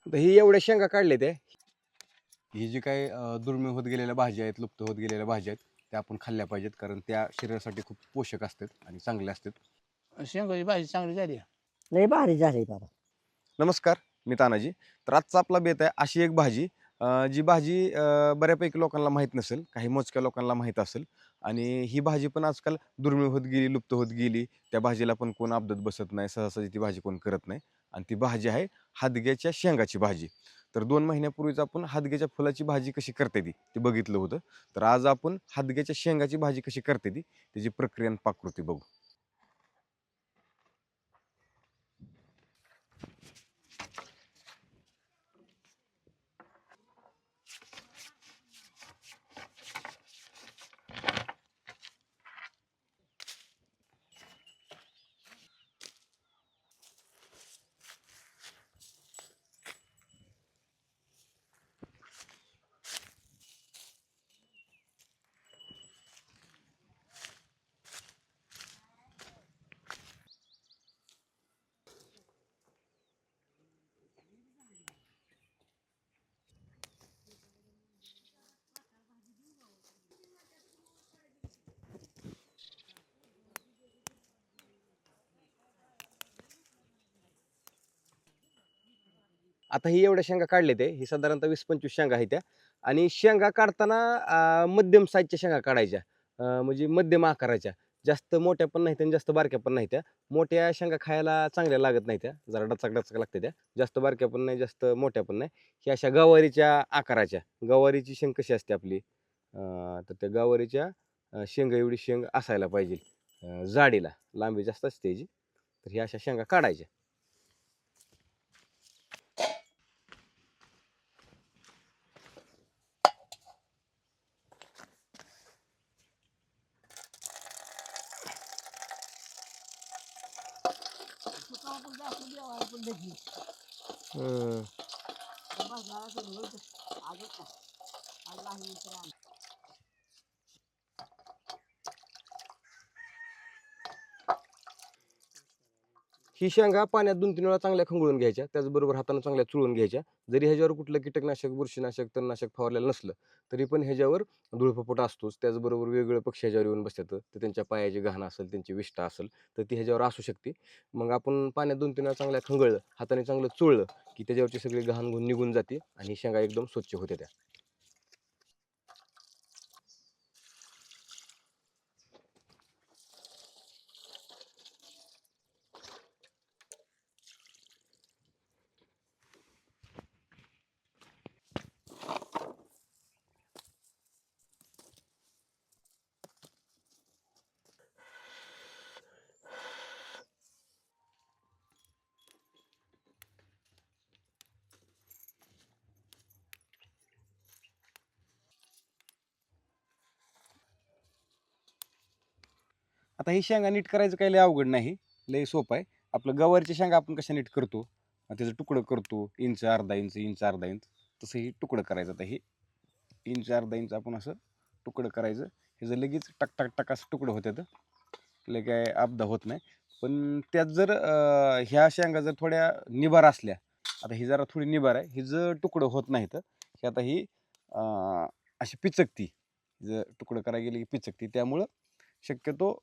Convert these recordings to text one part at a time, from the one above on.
तर ही एवढ्या शेंगा काढल्या त्या ही जी काही दुर्मिळ होत गेलेल्या भाज्या आहेत, लुप्त होत गेलेल्या भाज्या आहेत, त्या आपण खाल्ल्या पाहिजेत, कारण त्या शरीरासाठी खूप पोषक असतात आणि चांगल्या असतात. शेंगाची भाजी चांगली झाली. लय भारी झाली बाबा. नमस्कार, मी तानाजी. तर आजचा आपला बेत आहे अशी एक भाजी, जी भाजी बऱ्यापैकी लोकांना माहीत नसेल, काही मोजक्या लोकांना माहीत असेल. आणि ही भाजी पण आजकाल दुर्मिळ होत गेली, लुप्त होत गेली. त्या भाजीला पण कोण अपघात बसत नाही, सहजासहजी ती भाजी कोण करत नाही. आणि ती भाजी आहे हादग्याच्या शेंगाची भाजी. तर 2 महिन्यापूर्वीच आपण हादग्याच्या फुलाची भाजी कशी करते ती बघितलं होतं. तर आज आपण हादग्याच्या शेंगाची भाजी कशी करते त्याची प्रक्रिया आणि पाककृती बघू. आता ही एवढ्या शेंगा काढल्या ते ही साधारणतः 20-25 शेंगा आहेत त्या. आणि शेंगा काढताना मध्यम साईजच्या शेंगा काढायच्या, म्हणजे मध्यम आकाराच्या. जास्त मोठ्या पण नाहीत आणि जास्त बारक्या पण नाही त्या. मोठ्या शेंगा खायला चांगल्या लागत नाही त्या, जरा डचक डचक लागते त्या. जास्त बारक्या पण नाही, जास्त मोठ्या पण नाही. ही अशा गवारीच्या आकाराच्या. गवारीची शेंग कशी असते आपली, तर त्या गवारीच्या शेंग एवढी शेंग असायला पाहिजे जाडीला. लांबी जास्त असते त्याची. तर ही अशा शेंगा काढायच्या. हम्म. ही शेंगा पाण्यात 2-3 वेळा चांगल्या खंगळून घ्यायच्या, त्याचबरोबर हाताने चांगल्या चुळून घ्यायच्या. जरी ह्याच्यावर कुठलं कीटकनाशक, बुरशीनाशक, तणनाशक फवारलेलं नसलं तरी पण ह्याच्यावर धुळफुफुट असतोच. त्याचबरोबर वेगवेगळे पक्षी ह्याच्यावर येऊन बसतात. तर त्यांच्या पायाची घाण असेल, त्यांची विष्ठा असेल, तर ती ह्याच्यावर असू शकते. मग आपण पाण्यात 2-3 वेळा चांगल्या खंगळलं, हाताने चांगलं चुळलं की त्याच्यावरची सगळी घाण निघून जाते आणि शेंगा एकदम स्वच्छ होते त्या. आता ही शेंगा नीट करायचं काही लय अवघड नाही, लय सोपं आहे. आपलं गवारीच्या शेंगा आपण कशा नीट करतो, त्याचं तुकडं करतो, इंच अर्धा इंच, इंच अर्धा इंच, तसं ही तुकडं करायचं. आता हे इंच अर्धा इंच आपण असं तुकडं करायचं. ह्याचं लगेच टक टक टक असं तुकडं होत्यात, लय काय अपदा होत नाही. पण त्यात जर ह्या शेंगा जर थोड्या निबार असल्या, आता ही जरा थोडी निबार आहे, ही जर तुकडं होत नाही तर ही आता ही अशी पिचकती. जर तुकडं करायला गेली की पिचकती. त्यामुळं शक्यतो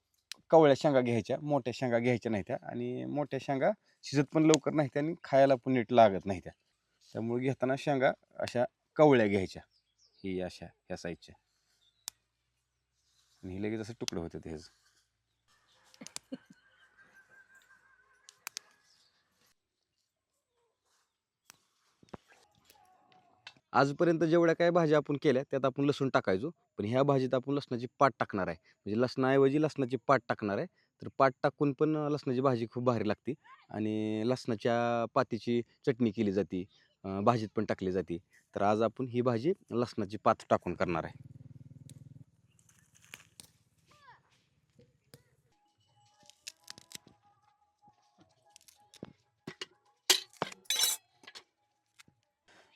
कवळ्या शेंगा घ्यायच्या, मोठ्या शेंगा घ्यायच्या नाही त्या. आणि मोठ्या शेंगा शिजत पण लवकर नाही त्या आणि खायला पण नीट लागत नाही त्या. त्यामुळे घेताना शेंगा अशा कवळ्या घ्यायच्या, ही अशा ह्या साईजच्या. आणि हे लगेच असं तुकडं होतं ह्याचं. आजपर्यंत जेवढ्या काही भाज्या आपण केल्या त्यात आपण लसूण टाकायचो, पण ह्या भाजीत आपण लसणाची पात टाकणार आहे. म्हणजे लसणाऐवजी लसणाची पात टाकणार आहे. तर पात टाकून पण लसणाची भाजी खूप भारी लागते. आणि लसणाच्या पातीची चटणी केली जाते, भाजीत पण टाकली जाते. तर आज आपण ही भाजी लसणाची पात टाकून करणार आहे.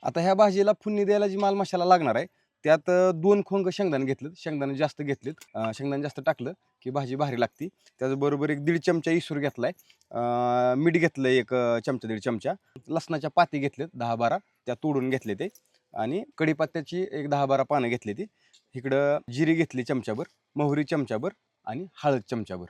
आता ह्या भाजीला फोडणी द्यायला जी माल मसाला लागणार आहे त्यात 2 खोंग शेंगदाणे घेतलेत, शेंगदाणे जास्त घेतलेत. शेंगदाणे जास्त टाकलं की भाजी भारी लागते. त्याचबरोबर एक 1.5 चमचा इसूर घेतलाय, मीठ घेतलं एक चमचा 1.5 चमचा, लसणाच्या पाती घेतलेत 10-12 त्या तोडून घेतले ते, आणि कढीपत्त्याची एक 10-12 पानं घेतली ती. इकडं जिरी घेतली चमचाभर, मोहरी चमचाभर आणि हळद चमचाभर.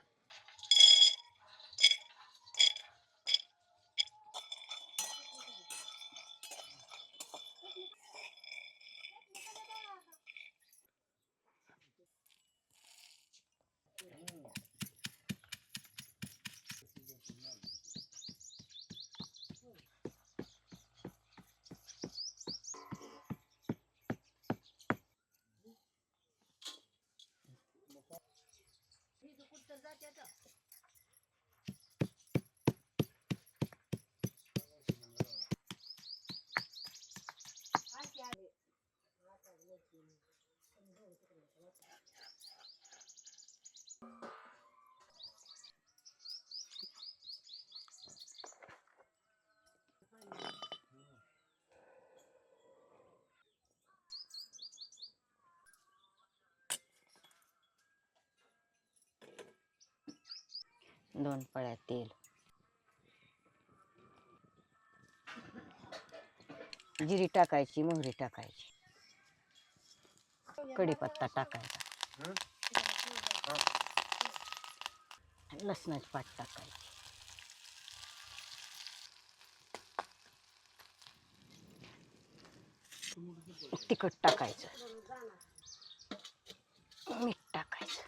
दोन पळ्या तेल, जिरी टाकायची, मोहरी टाकायची, कढीपत्ता टाकायचा, लसणाची पात टाकायची, तिखट टाकायचं, मीठ टाकायचं,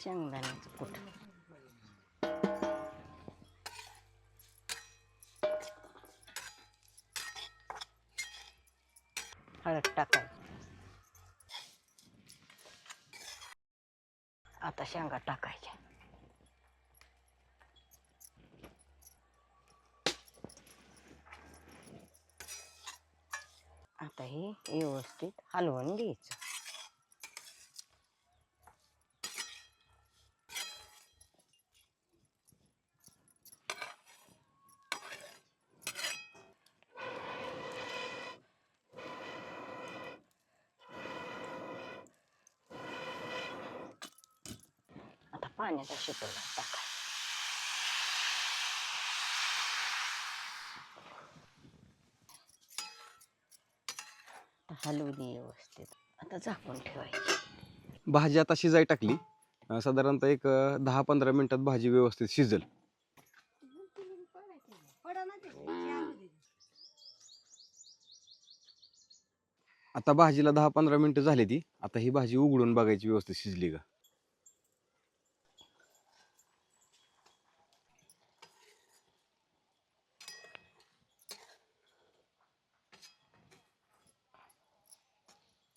शेंगदाण्याचं कूट, हळद टाकायची. आता शेंगा टाकायच्या. आता हे व्यवस्थित हलवून घ्यायचं. आता पाण्याचा शिपडा टाकायचा. हलवू दे व्यवस्थित. आता झाकून ठेवायची. भाजी आता शिजाय टाकली. साधारणतः एक 10-15 मिनिटात भाजी व्यवस्थित शिजेल. आता भाजीला 10-15 मिनिटं झाली ती. आता ही भाजी उघडून बघायची व्यवस्थित शिजली का.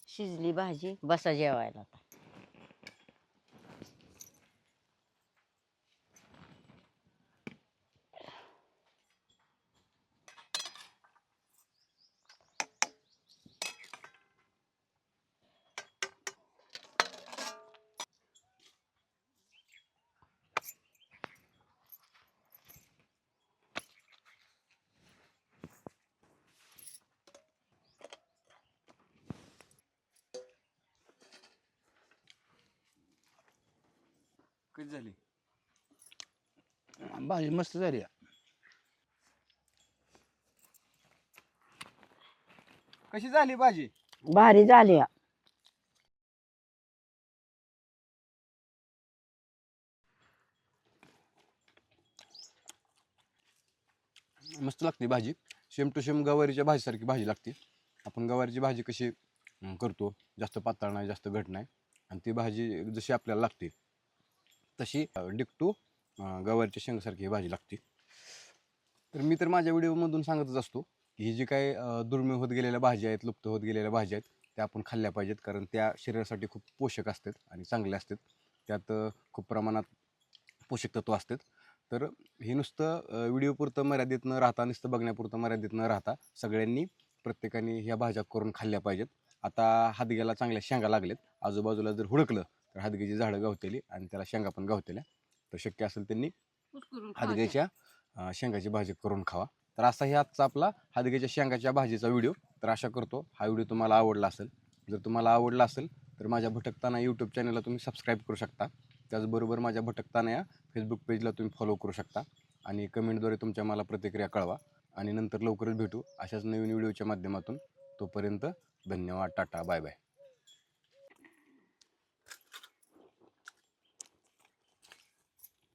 शिजली भाजी, बसा जेवायला आता. कशी झाली भाजी? मस्त झाली. कशी झाली भाजी? भारी झाली. मस्त लागते भाजी. सेम टू सेम गवारीच्या भाजीसारखी भाजी लागते. आपण गवारीची भाजी कशी करतो, जास्त पातळ नाही, जास्त घट नाही, आणि ती भाजी जशी आपल्याला लागते तशी डिक्टू गवारीच्या शेंगासारखी ही भाजी लागते. तर मी तर माझ्या व्हिडिओमधून सांगतच असतो की ही जी काय दुर्मिळ होत गेलेल्या भाज्या आहेत, लुप्त होत गेलेल्या भाज्या आहेत, त्या आपण खाल्ल्या पाहिजेत, कारण त्या शरीरासाठी खूप पोषक असतात आणि चांगल्या असतात. त्यात खूप प्रमाणात पोषक तत्व असतात. तर हे नुसतं व्हिडिओपुरतं मर्यादित न राहता, नुसतं बघण्यापुरतं मर्यादित न राहता सगळ्यांनी, प्रत्येकाने ह्या भाज्या करून खाल्ल्या पाहिजेत. आता हादग्याला चांगल्या शेंगा लागलेत. आजूबाजूला जर हुडकलं तर हादग्याची झाडं गावतेली आणि त्याला शेंगा पण गावतेल्या. तर शक्य असेल त्यांनी हादग्याच्या शेंगाची भाजी करून खावा. तर असा हे आजचा आपला हादग्याच्या शेंगाच्या भाजीचा व्हिडिओ. तर आशा करतो हा व्हिडिओ तुम्हाला आवडला असेल. जर तुम्हाला आवडला असेल तर माझ्या भटकताना यूट्यूब चॅनलला तुम्ही सबस्क्राईब करू शकता. त्याचबरोबर माझ्या भटकताना या फेसबुक पेजला तुम्ही फॉलो करू शकता आणि कमेंटद्वारे तुमच्या मला प्रतिक्रिया कळवा. आणि नंतर लवकरच भेटू अशाच नवीन व्हिडिओच्या माध्यमातून. तोपर्यंत धन्यवाद. Tata bye bye.